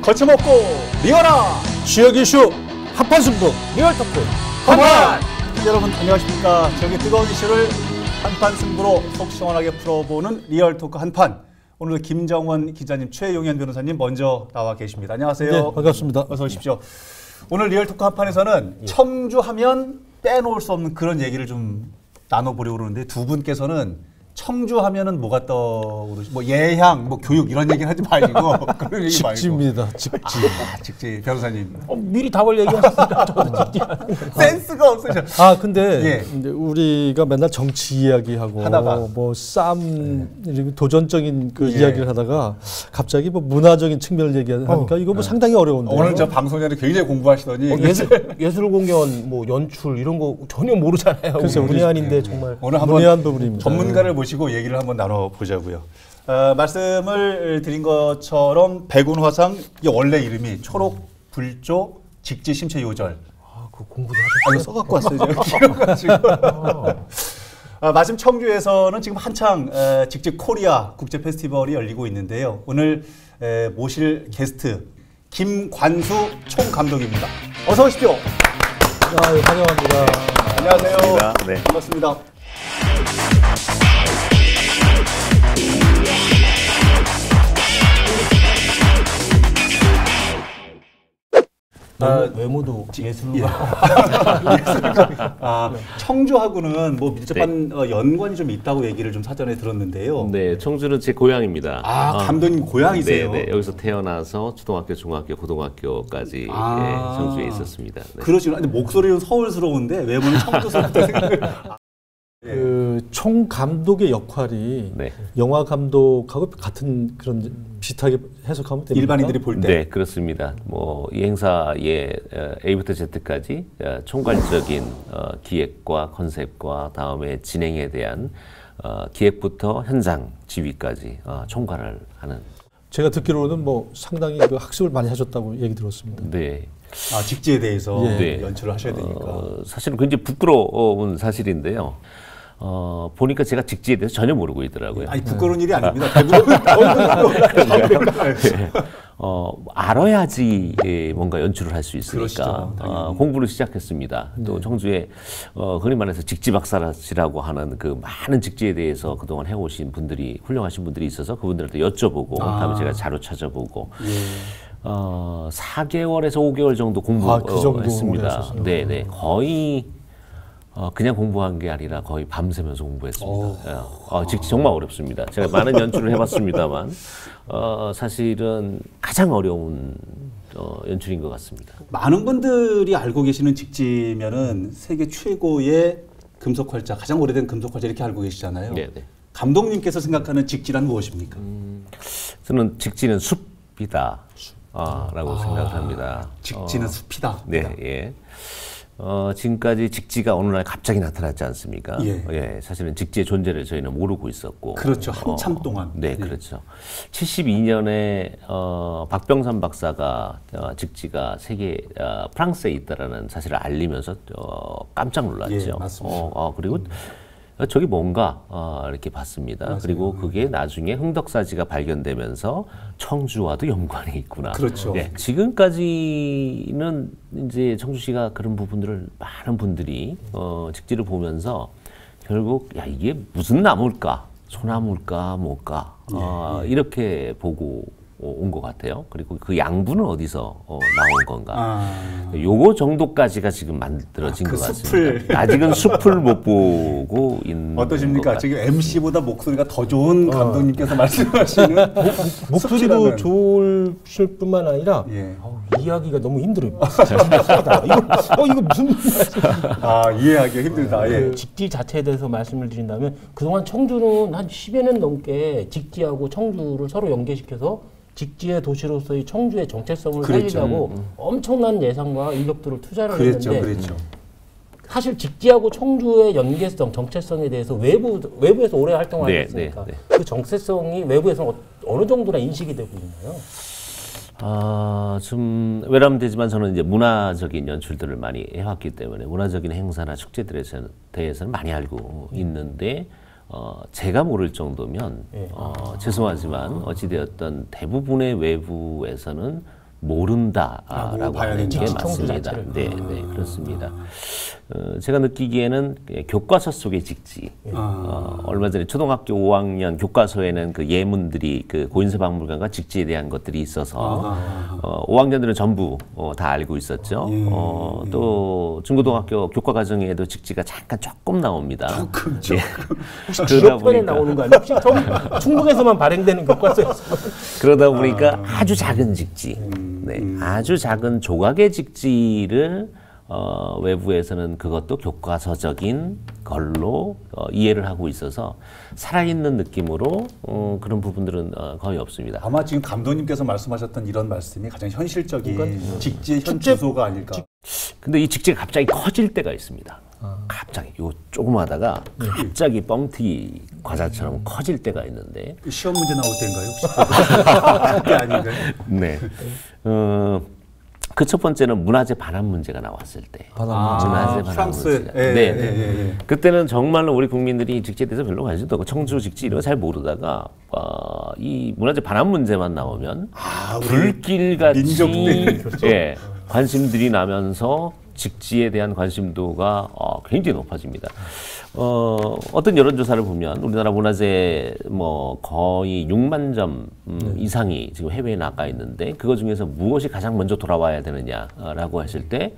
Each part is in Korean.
거침없고 리얼한 지역 이슈 한판 승부 리얼 토크 한판. 여러분 안녕하십니까. 지역의 뜨거운 이슈를 한판 승부로 속 시원하게 풀어보는 리얼 토크 한판. 오늘 김정원 기자님, 최용현 변호사님 먼저 나와 계십니다. 안녕하세요. 네, 반갑습니다. 어서 오십시오. 오늘 리얼 토크 한판에서는 청주하면 빼놓을 수 없는 그런 얘기를 좀 나눠보려고 그러는데, 두 분께서는 청주하면은 뭐가 떠오르시? 뭐 예향, 뭐 교육 이런 얘기는 하지 말고 그런 얘기 말고. 직지입니다. 직지. 직지 변호사님. 미리 답을 얘기하셨으니까 저도 직지. 센스가 없으셔. 근데 이제 우리가 맨날 정치 이야기하고 하다가 뭐 싸움 도전적인 그 이야기를 하다가 갑자기 뭐 문화적인 측면을 얘기하니까 이거 뭐 상당히 어려운데. 오늘 저 방송 전에 굉장히 공부하시더니 예술 공연, 뭐 연출 이런 거 전혀 모르잖아요. 글쎄, 우리 문외한인데 정말 오늘 한번 문외한 부분입니다. 전문가를 모시고 얘기를 한번 나눠보자고요. 말씀을 드린 것처럼 백운화상 이 원래 이름이 초록불조 직지심체요절. 그 공부도 이거 써갖고 왔어요. 제가 길어가지고. 마침 청주에서는 지금 한창 직지 코리아 국제 페스티벌이 열리고 있는데요. 오늘 모실 게스트 김관수 총감독입니다. 어서 오십시오. 환영합니다. 안녕하세요. 반갑습니다. 네. 반갑습니다. 외모도 예술가. 청주하고는 뭐 밀접한 연관이 좀 있다고 얘기를 좀 사전에 들었는데요. 네, 청주는 제 고향입니다. 감독님 고향이세요? 네, 여기서 태어나서 초등학교, 중학교, 고등학교까지 청주에 있었습니다. 네. 그러시구나. 근데 목소리는 서울스러운데 외모는 청주스럽다 생각을. 그 총 감독의 역할이 영화 감독하고 같은 그런 비슷하게 해석하면 됩니까? 일반인들이 볼 때. 네, 그렇습니다. 뭐 이 행사의 A부터 Z까지 총괄적인 기획과 컨셉과 다음에 진행에 대한 기획부터 현장 지휘까지 총괄을 하는. 제가 듣기로는 뭐 상당히 그 학습을 많이 하셨다고 얘기 들었습니다. 네. 직지에 대해서 네. 연출을 하셔야 되니까. 사실은 굉장히 부끄러운 사실인데요. 보니까 제가 직지에 대해서 전혀 모르고 있더라고요. 아니, 부끄러운 일이 아닙니다. 대부분 알아야지 뭔가 연출을 할 수 있으니까 그러시죠, 공부를 시작했습니다. 또 청주에 흔히 말해서 직지박사라고 하는 그 많은 직지에 대해서 그동안 해오신 분들이, 훌륭하신 분들이 있어서 그분들한테 여쭤보고 다음에 제가 자료 찾아보고 4개월에서 5개월 정도 공부했습니다. 네네, 거의 그냥 공부한 게 아니라 거의 밤새면서 공부했습니다. 직지 정말 어렵습니다. 제가 많은 연출을 해봤습니다만 사실은 가장 어려운 연출인 것 같습니다. 많은 분들이 알고 계시는 직지면은 세계 최고의 금속활자, 가장 오래된 금속활자 이렇게 알고 계시잖아요. 네네. 감독님께서 생각하는 직지란 무엇입니까? 저는 직지는 숲이다 라고 생각합니다. 직지는 숲이다. 네, 예. 지금까지 직지가 어느 날 갑자기 나타났지 않습니까? 예, 사실은 직지의 존재를 저희는 모르고 있었고. 그렇죠. 한참 동안. 네, 그렇죠. 72년에 박병산 박사가 직지가 프랑스에 있다라는 사실을 알리면서 깜짝 놀랐죠. 예, 맞습니다. 그리고 저기 뭔가 이렇게 봤습니다. 맞아요. 그리고 그게 나중에 흥덕사지가 발견되면서 청주와도 연관이 있구나. 그렇죠. 네, 지금까지는 이제 청주시가 그런 부분들을 많은 분들이 직지를 보면서 결국 이게 무슨 나무일까, 소나무일까, 뭘까 이렇게 보고 온 것 같아요. 그리고 그 양분은 어디서 나온 건가. 요거 정도까지가 지금 만들어진 것 같습니다. 아직은 숲을 못 보고 있는 어떠십니까? 지금 MC보다 목소리가 더 좋은 감독님께서 말씀하시는 목소리도 좋으실 뿐만 아니라 이해하기가 너무 힘들어요. 이거 무슨 이해하기가 힘들다. 직지 자체에 대해서 말씀을 드린다면 그동안 청주는 한 10여 년 넘게 직지하고 청주를 서로 연계시켜서 직지의 도시로서의 청주의 정체성을 살리려고 엄청난 예산과 인력들을 투자를 했는데 사실 직지하고 청주의 연계성, 정체성에 대해서 외부에서 오래 활동을 했으니까 그 정체성이 외부에서는 어느 정도나 인식이 되고 있나요? 좀 외람되지만 저는 이제 문화적인 연출들을 많이 해왔기 때문에 문화적인 행사나 축제들에 대해서는 많이 알고 있는데 제가 모를 정도면 죄송하지만 어찌되었던 대부분의 외부에서는 모른다라고 봐야 하는 게 되죠. 청주 맞습니다. 자체를. 네, 네, 그렇습니다. 제가 느끼기에는 교과서 속의 직지. 얼마 전에 초등학교 5학년 교과서에는 그 예문들이 그 고인세박물관과 직지에 대한 것들이 있어서 5학년들은 전부 다 알고 있었죠. 또 중고등학교 교과 과정에도 직지가 잠깐 조금 나옵니다. 조금. 혹시 지역편에 나오는 거 아니에요? 혹시 충북에서만 발행되는 교과서에서 그러다 보니까 아주 작은 직지, 네, 아주 작은 조각의 직지를 외부에서는 그것도 교과서적인 걸로 이해를 하고 있어서 살아있는 느낌으로 그런 부분들은 거의 없습니다. 아마 지금 감독님께서 말씀하셨던 이런 말씀이 가장 현실적인 직지의 현 축제- 주소가 아닐까. 근데 이 직지가 갑자기 커질 때가 있습니다. 갑자기 이거 조그마하다가 갑자기 뻥튀기 과자처럼 커질 때가 있는데 시험 문제 나올 때인가요? 혹시? 그게 아닌가요? 네. 그 첫 번째는 문화재 반환 문제가 나왔을 때. 문화재 반환 프랑스. 문제가. 네. 그때는 정말로 우리 국민들이 직지에 대해서 별로 관심도 없고 청주 직지 이런 거 잘 모르다가 이 문화재 반환 문제만 나오면 불길같이 민족들. 예, 관심들이 나면서 직지에 대한 관심도가 굉장히 높아집니다. 어떤 여론조사를 보면 우리나라 문화재 뭐 거의 6만 점 이상이 지금 해외에 나가 있는데 그거 중에서 무엇이 가장 먼저 돌아와야 되느냐라고 했을 때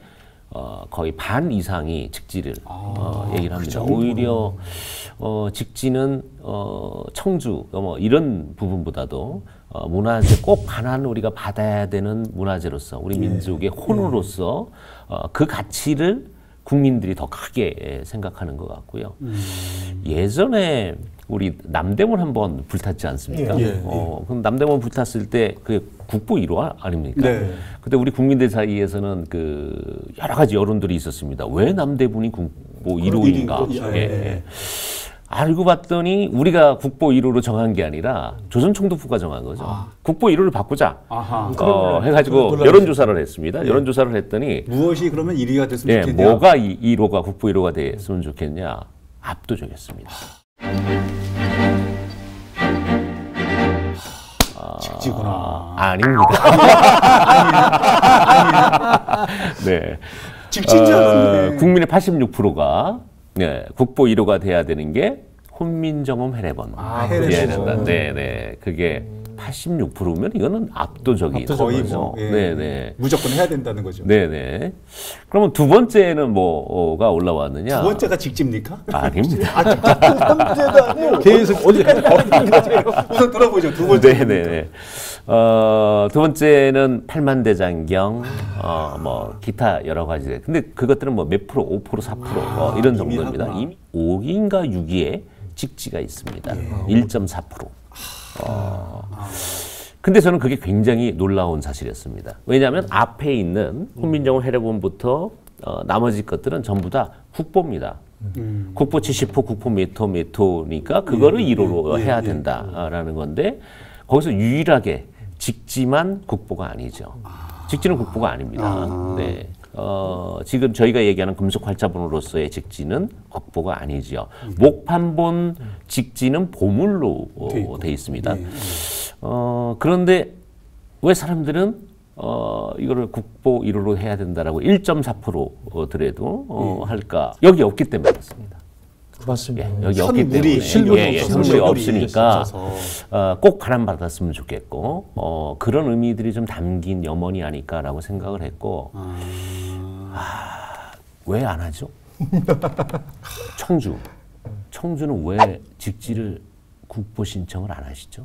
거의 반 이상이 직지를 얘기를 합니다. 오히려 직지는 청주 뭐 이런 부분보다도 문화재 꼭 반환 우리가 받아야 되는 문화재로서 우리 민족의 혼으로서 그 가치를 국민들이 더 크게 생각하는 것 같고요. 예전에 우리 남대문 한번 불탔지 않습니까? 그럼 남대문 불탔을 때 그 국보 1호 아닙니까? 네. 그때 우리 국민들 사이에서는 그 여러 가지 여론들이 있었습니다. 왜 남대문이 국보 1호인가? 예. 알고 봤더니 우리가 국보 1호로 정한 게 아니라 조선총독부가 정한 거죠. 국보 1호를 바꾸자. 해가지고 여론조사를 했습니다. 여론조사를 했더니 무엇이 그러면 1위가 됐으면 예, 좋겠냐? 뭐가 1호가 국보 1호가 됐으면 좋겠냐? 압도적이었습니다. 직지구나. 아닙니다. 네. 직지인 줄 알았네. 국민의 86%가 네, 국보 1호가 돼야 되는 게 혼민정음 해례본. 해례본. 네. 그게 86%면 이거는 압도적인 거의 거죠. 뭐, 예. 네네. 무조건 해야 된다는 거죠. 네네. 그러면 두 번째는 뭐가 올라왔느냐? 두 번째가 직지입니까? 아닙니다. 두 번째가 아니고 계속 어디까지 우선 들어보죠. 두 번째. 네네네. 두 번째는 팔만대장경, 뭐 기타 여러 가지. 근데 그것들은 뭐 몇 프로, 5%, 4% 이런 정도입니다. 이미 5위인가 6위에 직지가 있습니다. 1.4%. 근데 저는 그게 굉장히 놀라운 사실이었습니다. 왜냐하면 앞에 있는 훈민정음 해례본부터 나머지 것들은 전부 다 국보입니다. 국보 70호, 국보 몇 호니까 그거를 1호로 해야 된다라는 건데 거기서 유일하게 직지만 국보가 아니죠. 직지는 국보가 아닙니다. 네. 지금 저희가 얘기하는 금속활자본으로서의 직지는 국보가 아니죠. 목판본 직지는 보물로 돼 있습니다. 그런데 왜 사람들은 이거를 국보 1호로 해야 된다라고 1.4%더라도 할까? 여기 없기 때문에 그렇습니다. 맞습니다. 여기 없기 때문에 실물이 없으니까 꼭 반환받았으면 좋겠고 그런 의미들이 좀 담긴 염원이 아닐까라고 생각을 했고 왜 안 하죠? 청주는 왜 직지를 국보 신청을 안 하시죠?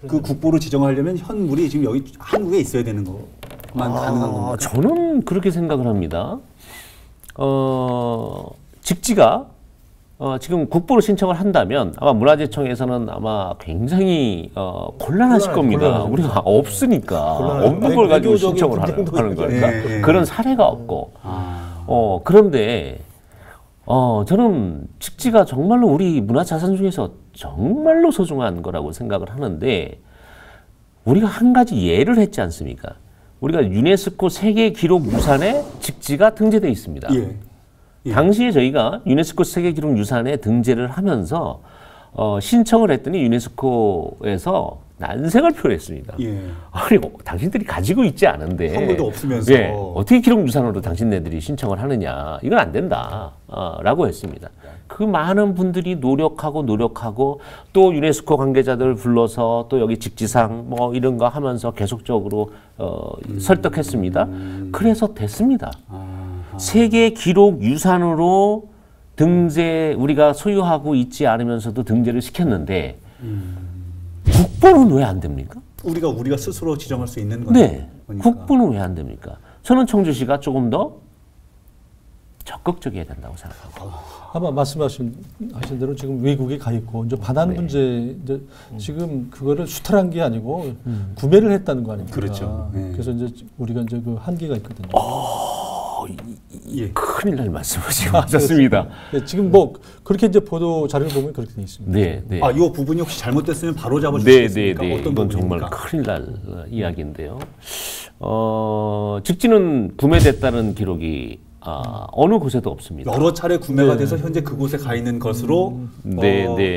그 국보로 지정하려면 현물이 지금 여기 한국에 있어야 되는 거만 가능한 겁니까? 저는 그렇게 생각을 합니다. 직지가 지금 국보로 신청을 한다면 아마 문화재청에서는 아마 굉장히 곤란하실 겁니다. 우리가 없으니까 없는 걸 가지고 신청을 하는 거니까 그런 사례가 없고 그런데 저는 직지가 정말로 우리 문화자산 중에서 정말로 소중한 거라고 생각을 하는데 우리가 한 가지 예를 했지 않습니까? 우리가 유네스코 세계기록유산에 직지가 등재되어 있습니다. 당시에 저희가 유네스코 세계기록유산에 등재를 하면서 신청을 했더니 유네스코에서 난색을 표했습니다. 예. 아니, 당신들이 가지고 있지 않은데 한글도 없으면서 예, 어떻게 기록유산으로 당신네들이 신청을 하느냐, 이건 안 된다 라고 했습니다. 그 많은 분들이 노력하고 또 유네스코 관계자들 불러서 또 여기 직지상 뭐 이런 거 하면서 계속적으로 설득했습니다. 그래서 됐습니다. 세계 기록 유산으로 등재, 우리가 소유하고 있지 않으면서도 등재를 시켰는데 국보는 왜 안 됩니까? 우리가 스스로 지정할 수 있는 거죠. 네, 국보는 왜 안 됩니까? 저는 청주시가 조금 더 적극적이어야 된다고 생각하고. 아마 말씀하신 대로 지금 외국에 가 있고 이제 반환 네. 문제 이제 지금 그거를 수탈한 게 아니고 구매를 했다는 거 아닙니까? 그렇죠. 네. 그래서 이제 우리가 이제 그 한계가 있거든요. 예. 큰일 날 말씀을 하셨습니다. 네, 지금 뭐 그렇게 이제 보도 자료를 보면 그렇게 돼 있습니다. 네, 네. 이 부분이 혹시 잘못됐으면 바로 네, 잡아주시겠습니까? 네, 네. 어떤 이건 부분입니까? 정말 큰일 날 이야기인데요. 직지는 구매됐다는 기록이 어느 곳에도 없습니다. 여러 차례 구매가 돼서 현재 그곳에 가 있는 것으로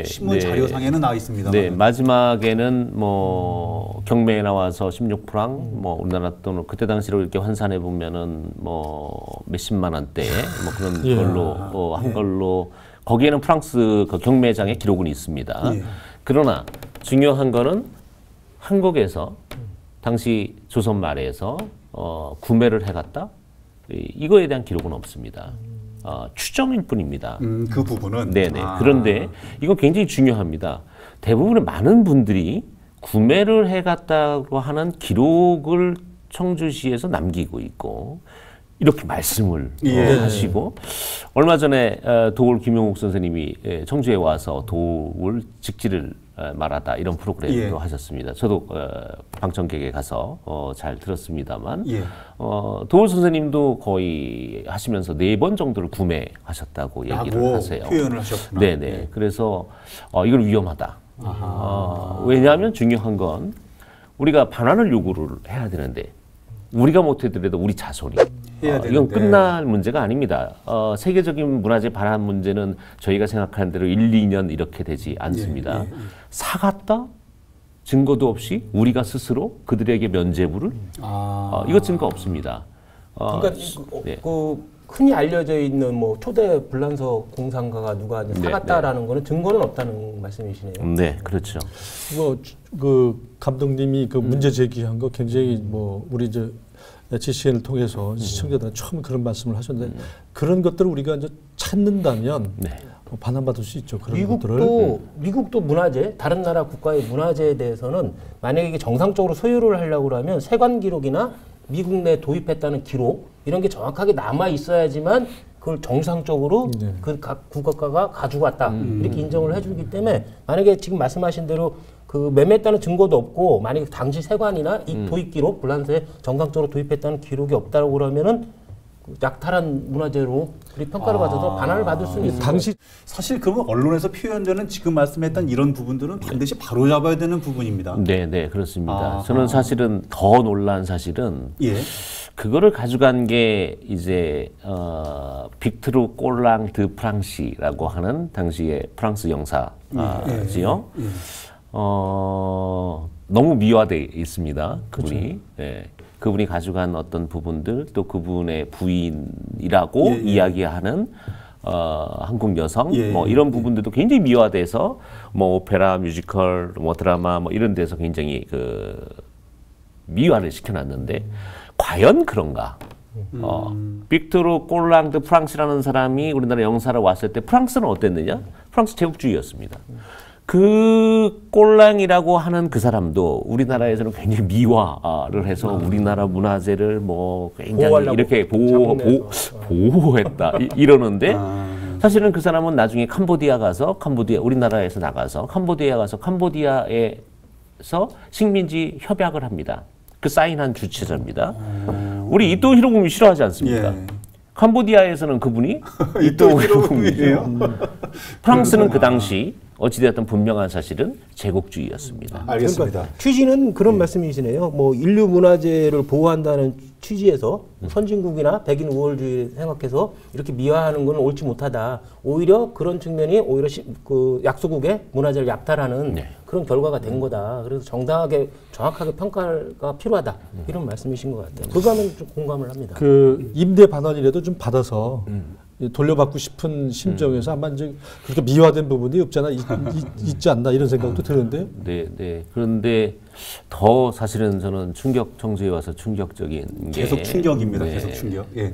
신문 자료상에는 나와 있습니다. 네, 마지막에는 뭐 경매에 나와서 16프랑 뭐 우리나라 돈 그때 당시로 이렇게 환산해 보면은 뭐 몇십만 원대 뭐 그런 예. 걸로 한 걸로 거기에는 프랑스 그 경매장의 기록은 있습니다. 예. 그러나 중요한 거는 한국에서 당시 조선 말에서 구매를 해갔다. 이거에 대한 기록은 없습니다. 추정일 뿐입니다. 그 부분은 네네. 그런데 이거 굉장히 중요합니다. 대부분의 많은 분들이 구매를 해갔다고 하는 기록을 청주시에서 남기고 있고 이렇게 말씀을 하시고 얼마 전에 도울 김용욱 선생님이 청주에 와서 도울 직지를 말하다 이런 프로그램도 하셨습니다. 저도 방청객에 가서 잘 들었습니다만 도울 선생님도 거의 하시면서 4번 정도를 구매하셨다고 얘기를 하세요. 표현을 하셨구나. 네네. 그래서 이건 위험하다. 왜냐하면 중요한 건 우리가 반환을 요구를 해야 되는데 우리가 못해더라도 우리 자손이 이건 끝날 문제가 아닙니다. 세계적인 문화재 반환 문제는 저희가 생각하는 대로 1, 2년 이렇게 되지 않습니다. 사갔다? 증거도 없이 우리가 스스로 그들에게 면죄부를 이거 증거 없습니다. 그러니까 그 흔히 알려져 있는 뭐 초대 불란서 공상가가 누가 이제 사갔다라는 거는 증거는 없다는 말씀이시네요. 네, 그렇죠. 뭐 그 감독님이 그 문제 제기한 거 굉장히 뭐 우리 이제 HCN을 통해서 시청자들은 처음 그런 말씀을 하셨는데 그런 것들을 우리가 이제 찾는다면 반환받을 수 있죠. 그런 것들을. 미국도 문화재, 다른 나라 국가의 문화재에 대해서는 만약에 이게 정상적으로 소유를 하려고 하면 세관 기록이나 미국 내 도입했다는 기록 이런 게 정확하게 남아 있어야지만 그걸 정상적으로 그 각 국가가 가지고 왔다 이렇게 인정을 해주기 때문에 만약에 지금 말씀하신 대로 그 매매했다는 증거도 없고 만약에 당시 세관이나 이 도입 기록 불란서에 정상적으로 도입했다는 기록이 없다고 그러면은 약탈한 문화재로 우리 평가를 받아서 반환을 받을 수는 있는 당시 사실 그러면 언론에서 표현되는 지금 말씀했던 이런 부분들은 반드시 바로잡아야 되는 부분입니다. 네, 네, 그렇습니다. 저는 사실은 더 놀란 사실은 그거를 가져간 게 이제 빅트루 꼴랑 드 프랑시라고 하는 당시의 프랑스 영사지요. 너무 미화돼 있습니다. 그분이. 그분이 가져간 어떤 부분들 또 그분의 부인이라고 이야기하는 한국 여성 뭐 이런 부분들도 굉장히 미화돼서 뭐 오페라, 뮤지컬, 뭐 드라마 뭐 이런 데서 굉장히 그 미화를 시켜놨는데 과연 그런가? 빅토르 꼴랑 드 프랑스라는 사람이 우리나라 영사로 왔을 때 프랑스는 어땠느냐? 프랑스 제국주의였습니다. 그 꼴랑이라고 하는 그 사람도 우리나라에서는 굉장히 미화를 해서 우리나라 문화재를 뭐 굉장히 이렇게 보호했다 이러는데 사실은 그 사람은 나중에 캄보디아 가서 우리나라에서 나가서 캄보디아에 가서 캄보디아에서 식민지 협약을 합니다. 그 사인한 주체자입니다. 우리 이토 히로부미 싫어하지 않습니까? 캄보디아에서는 그분이 이토 히로부미예요. 프랑스는 그 당시 어찌되었든 분명한 사실은 제국주의였습니다. 알겠습니다. 그러니까 취지는 그런 말씀이시네요. 뭐 인류 문화재를 보호한다는 취지에서 선진국이나 백인 우월주의 생각해서 이렇게 미화하는 건 옳지 못하다. 오히려 그런 측면이 오히려 그 약소국의 문화재를 약탈하는 네. 그런 결과가 된 거다. 그래서 정당하게 정확하게 평가가 필요하다. 이런 말씀이신 것 같아요. 그거는 좀 공감을 합니다. 그 임대 반환이라도 좀 받아서 돌려받고 싶은 심정에서 아마 이제 그렇게 미화된 부분이 없잖아 있지 않나 이런 생각도 드는데요. 네, 네. 그런데 더 사실은 저는 충격 청주에 와서 충격적인 게 계속 충격입니다. 네. 계속 충격. 예.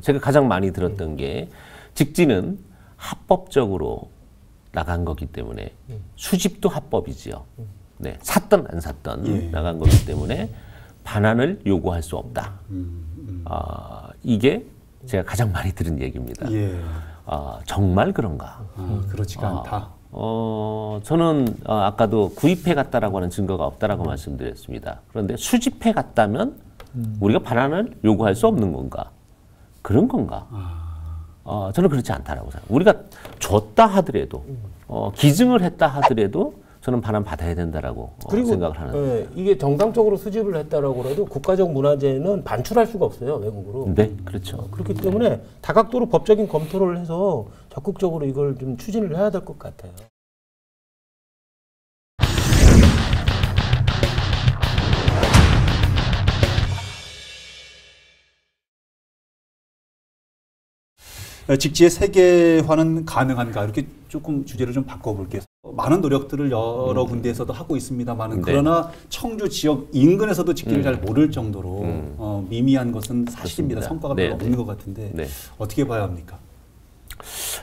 제가 가장 많이 들었던 게 직지는 합법적으로 나간 거기 때문에 수집도 합법이지요. 네, 샀던 안 샀던 예. 나간 거기 때문에 반환을 요구할 수 없다. 이게 제가 가장 많이 들은 얘기입니다. 예. 정말 그런가? 그렇지가 않다. 저는 아까도 구입해 갔다라고 하는 증거가 없다라고 말씀드렸습니다. 그런데 수집해 갔다면 우리가 반환을 요구할 수 없는 건가? 그런 건가? 저는 그렇지 않다라고 생각합니다. 우리가 줬다 하더라도 기증을 했다 하더라도 저는 반환 받아야 된다라고 생각을 하는데. 예, 이게 정상적으로 수집을 했다라고 해도 국가적 문화재는 반출할 수가 없어요, 외국으로. 네, 그렇죠. 그렇기 때문에 다각도로 법적인 검토를 해서 적극적으로 이걸 좀 추진을 해야 될 것 같아요. 직지의 세계화는 가능한가? 이렇게 조금 주제를 좀 바꿔볼게요. 많은 노력들을 여러 군데에서도 하고 있습니다만은 네. 그러나 청주 지역 인근에서도 직지를 잘 모를 정도로 미미한 것은 사실입니다. 그렇습니다. 성과가 네, 별로 없는 것 같은데 네. 어떻게 봐야 합니까?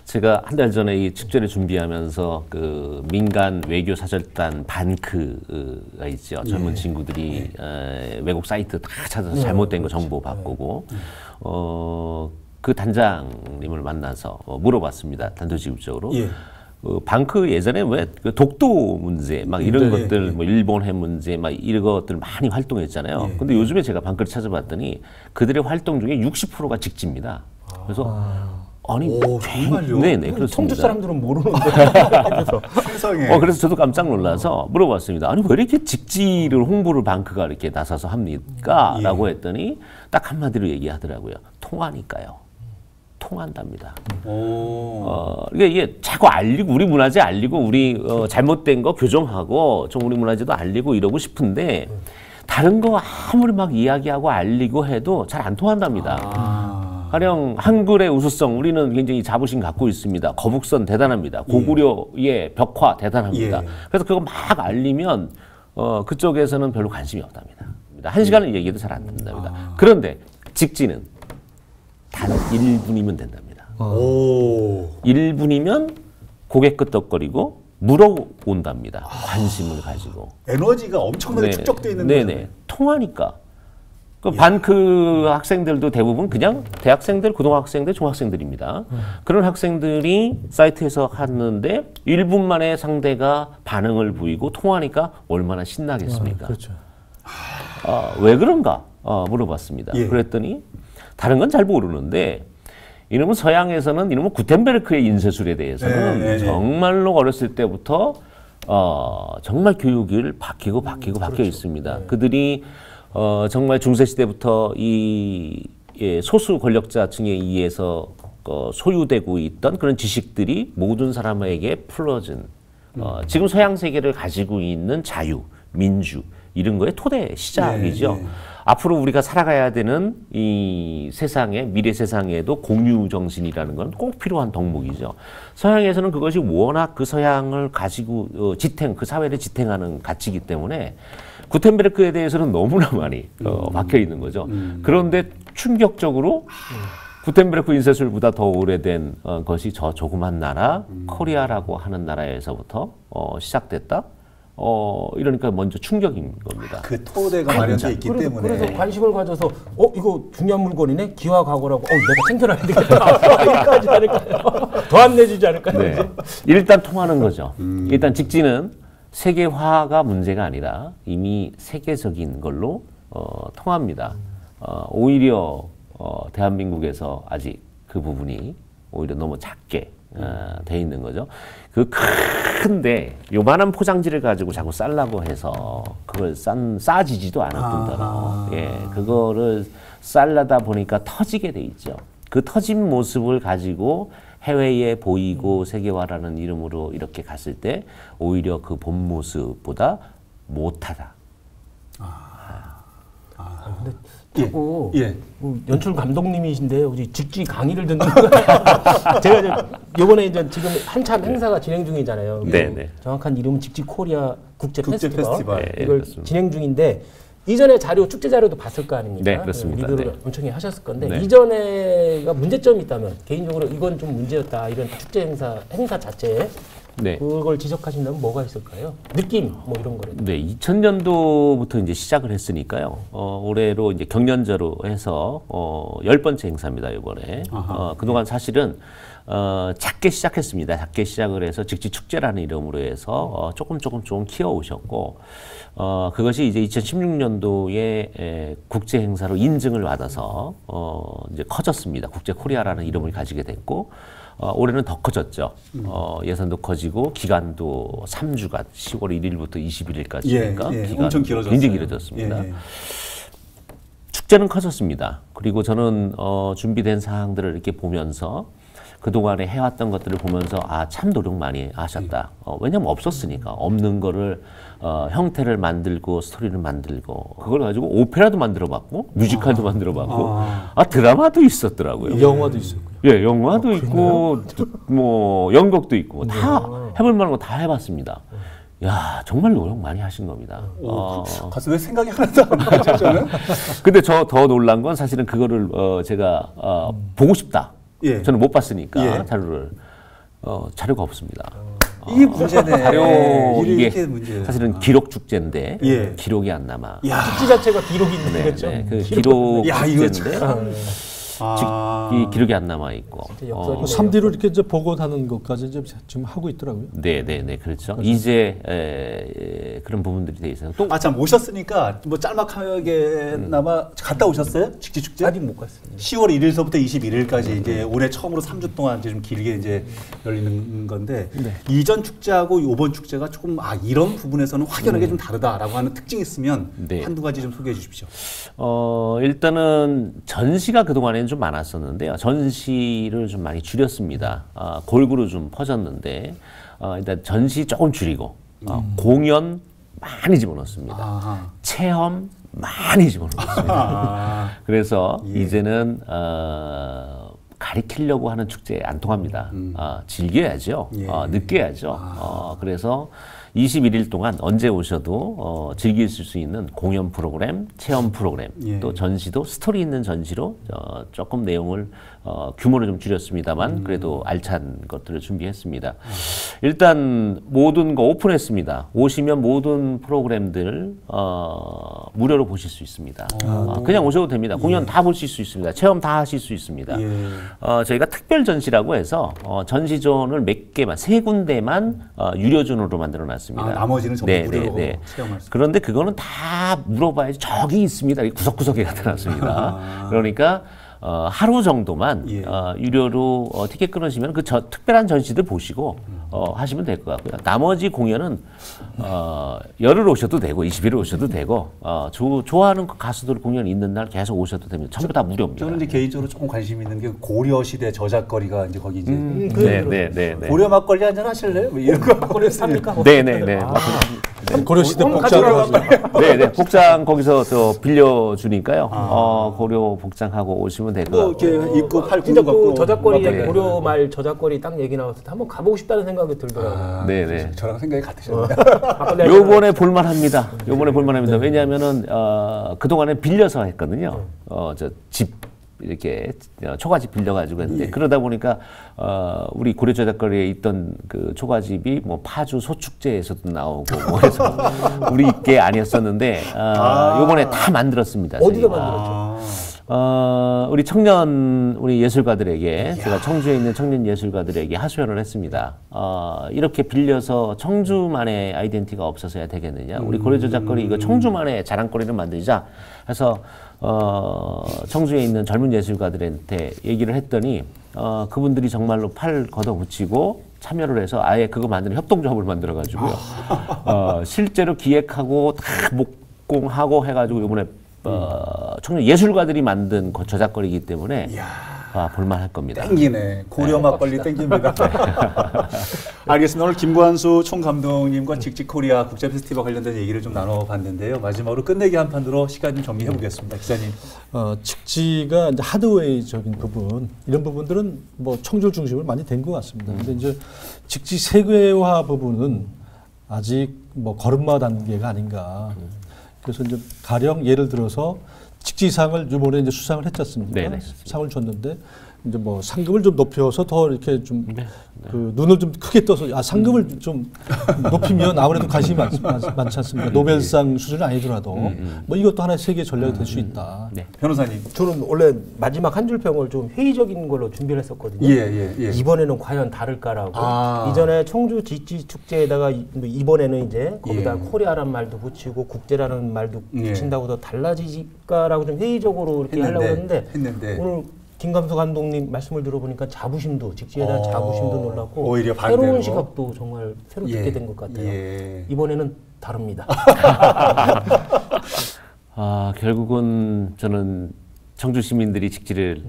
제가 한 달 전에 이 축제를 준비하면서 그 민간 외교 사절단 반크가 있죠. 젊은 친구들이 외국 사이트 다 찾아서 잘못된 거 정보 바꾸고 그 단장님을 만나서 물어봤습니다. 단도직입적으로. 예. 방크 예전에 왜 그 독도 문제 막 이런 네, 것들 예. 뭐 일본 해 문제 막 이런 것들 많이 활동했잖아요. 예. 근데 요즘에 제가 방크를 찾아봤더니 그들의 활동 중에 60%가 직지입니다. 그래서 아니 오, 정말요? 네네 그렇습니다. 청주 사람들은 모르는데. 세상에. 그래서 저도 깜짝 놀라서 물어봤습니다. 아니 왜 이렇게 직지를 홍보를 방크가 이렇게 나서서 합니까? 라고 했더니 딱 한마디로 얘기하더라고요. 통하니까요. 통한답니다. 그러니까 이게 자꾸 알리고 우리 문화재 알리고 우리 잘못된 거 교정하고 좀 우리 문화재도 알리고 이러고 싶은데 다른 거 아무리 막 이야기하고 알리고 해도 잘 안 통한답니다. 가령 한글의 우수성 우리는 굉장히 자부심 갖고 있습니다. 거북선 대단합니다. 고구려의 벽화 대단합니다. 예. 그래서 그거 막 알리면 그쪽에서는 별로 관심이 없답니다. 한 시간을 얘기해도 잘 안 듣는답니다. 그런데 직지는 단 1분이면 된답니다. 오. 1분이면 고개 끄덕거리고 물어온답니다. 관심을 가지고. 에너지가 엄청나게 축적되어 있는 거예요. 네네. 통하니까. 그 반크 학생들도 대부분 그냥 대학생들, 고등학생들, 중학생들입니다. 그런 학생들이 사이트에서 하는데 1분 만에 상대가 반응을 보이고 통하니까 얼마나 신나겠습니까? 그렇죠. 왜 그런가? 물어봤습니다. 예. 그랬더니 다른 건 잘 모르는데 이놈은 서양에서는 이놈은 구텐베르크의 인쇄술에 대해서는 정말로 어렸을 때부터 정말 교육을 바뀌고 바뀌어 있습니다. 그들이 정말 중세 시대부터 이 소수 권력자층에 의해서 소유되고 있던 그런 지식들이 모든 사람에게 풀어진 지금 서양 세계를 가지고 있는 자유, 민주 이런 거의 토대 시작이죠. 앞으로 우리가 살아가야 되는 이 세상에 미래 세상에도 공유 정신이라는 건 꼭 필요한 덕목이죠. 서양에서는 그것이 워낙 그 서양을 가지고 그 사회를 지탱하는 가치이기 때문에 구텐베르크에 대해서는 너무나 많이 박혀 있는 거죠. 그런데 충격적으로 구텐베르크 인쇄술보다 더 오래된 것이 저 조그만 나라 코리아라고 하는 나라에서부터 시작됐다. 이러니까 먼저 충격인 겁니다. 그 토대가 마련되어 있기 때문에. 그래서 관심을 가져서 이거 중요한 물건이네? 기와과거라고 내가 챙겨놔야 되겠다. 이렇게 하지 않을까요? 더 안 내주지 않을까요? 네. 일단 통하는 거죠. 일단 직지는 세계화가 문제가 아니라 이미 세계적인 걸로 통합니다. 오히려 대한민국에서 아직 그 부분이 오히려 너무 작게 돼 있는 거죠. 그 큰데 요만한 포장지를 가지고 자꾸 쌀라고 해서 그걸 싸지지도 않았던더라. 예, 그거를 쌀라다 보니까 터지게 돼 있죠. 그 터진 모습을 가지고 해외에 보이고 세계화라는 이름으로 이렇게 갔을 때 오히려 그 본 모습보다 못하다. 근데 자꾸 예. 연출 감독님이신데 우리 직지 강의를 듣는 거예요. 제가 이번에 이제 지금 한참 행사가 진행 중이잖아요. 네. 정확한 이름은 직지 코리아 국제 페스티벌. 네, 이걸 그렇습니다. 진행 중인데 이전에 축제 자료도 봤을 거 아닙니까? 네, 그렇습니다. 리뷰를 네. 엄청 하셨을 건데 네. 이전에가 문제점이 있다면 개인적으로 이건 좀 문제였다 이런 축제 행사 자체에 네. 그걸 지적하신다면 뭐가 있을까요? 느낌 뭐 이런 거를. 네, 2000년도부터 이제 시작을 했으니까요. 올해로 이제 경연자로 해서 10번째 행사입니다, 이번에. 그동안 사실은 작게 시작했습니다. 작게 시작을 해서 직지 축제라는 이름으로 해서 조금 키워 오셨고 그것이 이제 2016년도에 국제 행사로 인증을 받아서 이제 커졌습니다. 국제 코리아라는 이름을 가지게 됐고 올해는 더 커졌죠. 예산도 커지고 기간도 3주간 10월 1일부터 21일까지니까 예, 기간 엄청 길어졌어요. 굉장히 길어졌습니다. 예. 축제는 커졌습니다. 그리고 저는 준비된 사항들을 이렇게 보면서 그동안에 해왔던 것들을 보면서 참 노력 많이 하셨다. 왜냐면 없었으니까. 없는 거를 형태를 만들고 스토리를 만들고 그걸 가지고 오페라도 만들어봤고 뮤지컬도 만들어봤고 드라마도 있었더라고요. 영화도 있었고요. 예, 영화도 있고 뭐 연극도 있고 다 해볼 만한 거 다 해봤습니다. 야, 정말 노력 많이 하신 겁니다. 가서 왜 생각이 하나도 안 나죠, 저는? 근데 저 더 놀란 건 사실은 그거를 제가 보고 싶다. 예. 저는 못 봤으니까 예. 자료를 자료가 없습니다. 이게 문제네. 자료 이게 이게 문제예요. 사실은 기록 축제인데 예. 기록이 안 남아. 축제 자체가 기록이 있는 네, 거죠. 네, 그 기록 야, 이거 축제인데 참. 이 기록이 안 남아 있고. 역설이네요. 3D로 이렇게 이제 복원하는 것까지 이제 지금 하고 있더라고요. 네, 그렇죠. 이제 그런 부분들이 돼 있어요. 또 참 오셨으니까 뭐 짤막하게나마 갔다 오셨어요? 직지축제? 아직 못 갔습니다. 10월 1일서부터 21일까지 이제 올해 처음으로 3주 동안 이제 좀 길게 이제 열리는 건데 이전 축제하고 이번 축제가 조금 이런 부분에서는 확연하게 좀 다르다라고 하는 특징이 있으면 네. 한두 가지 좀 소개해 주십시오. 일단은 전시가 그동안에는 좀 많았었는데요. 전시를 좀 많이 줄였습니다. 골고루 좀 퍼졌는데 일단 전시 조금 줄이고 공연 많이 집어넣습니다. 체험 많이 집어넣습니다. 그래서 이제는 가리키려고 하는 축제에 안 통합니다. 즐겨야죠. 느껴야죠. 그래서 21일 동안 언제 오셔도 즐길 수 있는 공연 프로그램, 체험 프로그램, 또 전시도 스토리 있는 전시로 조금 내용을 규모를 좀 줄였습니다만 그래도 알찬 것들을 준비했습니다. 일단 모든 거 오픈했습니다. 오시면 모든 프로그램들 무료로 보실 수 있습니다. 그냥 오셔도 됩니다. 공연 다 보실 수 있습니다. 체험 다 하실 수 있습니다. 저희가 특별 전시라고 해서 전시존을 몇 개만, 3군데만 유료존으로 만들어놨습니다. 나머지는 전부 무료로 체험할 수. 그런데 그거는 다 물어봐야지 저기 있습니다. 구석구석에 갖다 놨습니다. 그러니까 하루 정도만 유료로 티켓 끊으시면 그 특별한 전시들 보시고 하시면 될 것 같고요. 나머지 공연은 열흘 오셔도 되고 20일 오셔도 되고 좋아하는 가수들 공연 있는 날 계속 오셔도 됩니다. 전부 다 무료입니다. 저는 이제 개인적으로 조금 관심 있는 게 고려 시대 저작거리가 이제 거기 이제 네. 고려 막걸리 한잔 하실래요? 뭐 이런 거 막걸리 삽니까? 네네네. 고려시대 복장을 하죠. 네네. 복장 거기서 빌려주니까요. 고려 복장하고 오시면 될 것 뭐 같고. 이렇게 입고 팔 진짜 굽는 거 그 저작거리에 네. 고려 말 저작거리 딱 얘기 나왔을 때 한번 가보고 싶다는 생각이 들더라고요. 네네. 저랑 생각이 같으셨네요. 요번에 볼만합니다. 요번에 볼만합니다. 왜냐하면은 그동안에 빌려서 했거든요. 저 집 이렇게 초가집 빌려가지고 했는데 그러다 보니까 우리 고려 저작거리에 있던 그 초가집이 뭐 파주 소축제에서도 나오고 뭐 해서 우리 게 아니었었는데 요번에 다 만들었습니다. 어디서 저희가. 만들었죠? 우리 예술가들에게 제가 청주에 있는 청년 예술가들에게 하소연을 했습니다. 이렇게 빌려서 청주만의 아이덴티티가 없어서야 되겠느냐? 우리 고려 저작거리 이거 청주만의 자랑거리를 만들자 해서 청주에 있는 젊은 예술가들한테 얘기를 했더니 그분들이 정말로 팔 걷어붙이고 참여를 해서 아예 그거 만드는 협동조합을 만들어가지고요. 실제로 기획하고 다 목공하고 해가지고 이번에 청년 예술가들이 만든 저작거리이기 때문에 볼만할 겁니다. 땡기네. 고려 막걸리 땡깁니다. 알겠습니다. 오늘 김관수 총감독님과 직직코리아 국제 페스티벌 관련된 얘기를 좀 나눠봤는데요. 마지막으로 끝내기 한 판으로 시간 좀 정리해 보겠습니다. 기자님. 직지가 이제 하드웨이적인 부분 이런 부분들은 뭐 청주 중심으로 많이 된 것 같습니다. 근데 이제 직지 세계화 부분은 아직 뭐 걸음마 단계가 아닌가. 그래서 이제 가령 예를 들어서 직지상을 이번에 이제 수상을 했지 않습니까? 네네. 상을 줬는데 이제 뭐 상금을 좀 높여서 더 이렇게 좀 그 눈을 좀 크게 떠서 상금을 좀 높이면 아무래도 관심이 많지 않습니까? 노벨상 수준은 아니더라도 뭐 이것도 하나의 세계 전략이 될 수 있다. 네. 변호사님. 저는 원래 마지막 한 줄 평을 좀 회의적인 걸로 준비를 했었거든요. 예. 이번에는 과연 다를까라고. 이전에 청주 직지 축제에다가 이번에는 이제 거기다 코리아라는 말도 붙이고 국제라는 말도 붙인다고 더 달라질까라고 좀 회의적으로 이렇게 하려고 했는데 오늘 김감수 감독님 말씀을 들어보니까 자부심도 직지에다 자부심도 놀랐고 오히려 반대로. 새로운 시각도 정말 새로 듣게 된 것 같아요. 이번에는 다릅니다. 결국은 저는 청주 시민들이 직지를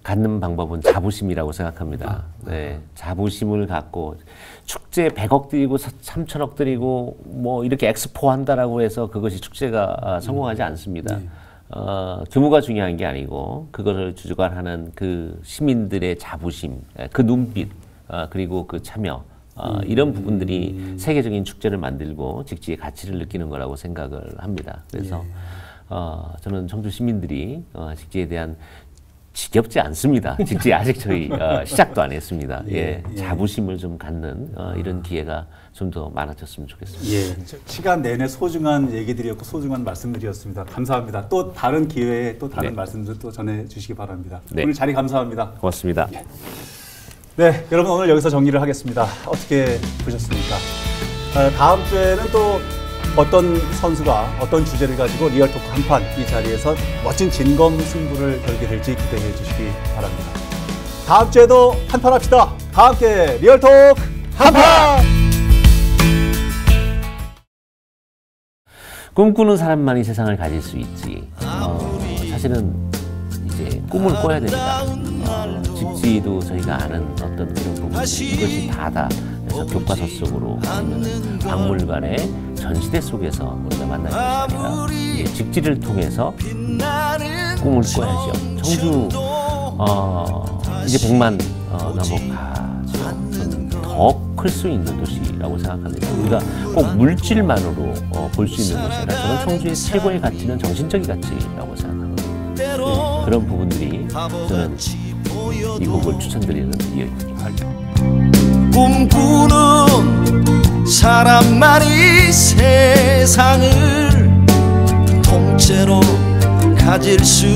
갖는 방법은 자부심이라고 생각합니다. 네, 자부심을 갖고 축제 100억 들이고 3천억 들이고 뭐 이렇게 엑스포 한다라고 해서 그것이 축제가 성공하지 않습니다. 규모가 중요한 게 아니고 그것을 주관하는 그 시민들의 자부심, 그 눈빛, 그리고 그 참여 이런 부분들이 세계적인 축제를 만들고 직지의 가치를 느끼는 거라고 생각을 합니다. 그래서 저는 청주 시민들이 직지에 대한 지겹지 않습니다. 직지 아직 저희 시작도 안 했습니다. 자부심을 좀 갖는 이런 기회가 좀 더 많아졌으면 좋겠습니다. 시간 내내 소중한 얘기들이었고 소중한 말씀들이었습니다. 감사합니다. 또 다른 기회에 또 다른 말씀들 또 전해주시기 바랍니다. 오늘 자리 감사합니다. 고맙습니다. 네, 여러분 오늘 여기서 정리를 하겠습니다. 어떻게 보셨습니까? 다음 주에는 또 어떤 선수가 어떤 주제를 가지고 리얼토크 한판 이 자리에서 멋진 진검승부를 걸게 될지 기대해 주시기 바랍니다. 다음 주에도 한판 합시다. 다 함께 리얼토크 한판! 꿈꾸는 사람만이 세상을 가질 수 있지. 사실은 이제 꿈을 꿔야 됩니다. 직지도 저희가 아는 어떤 그런 부분 이것이 다다. 그래서 교과서 속으로 아니면 박물관의 전시대 속에서 우리가 만나는 것이 아니라 직지를 통해서 꿈을 꿔야죠. 청주 이제 100만 넘어가죠. 저는 더 클 수 있는 도시라고 생각합니다. 우리가 꼭 물질만으로 볼 수 있는 것이 아니라 저는 청주의 최고의 가치는 정신적인 가치라고 생각합니다. 그런 부분들이 저는 이 곡을 추천드리는 이유입니다. 꿈꾸는 사람만이 세상을 통째로 가질 수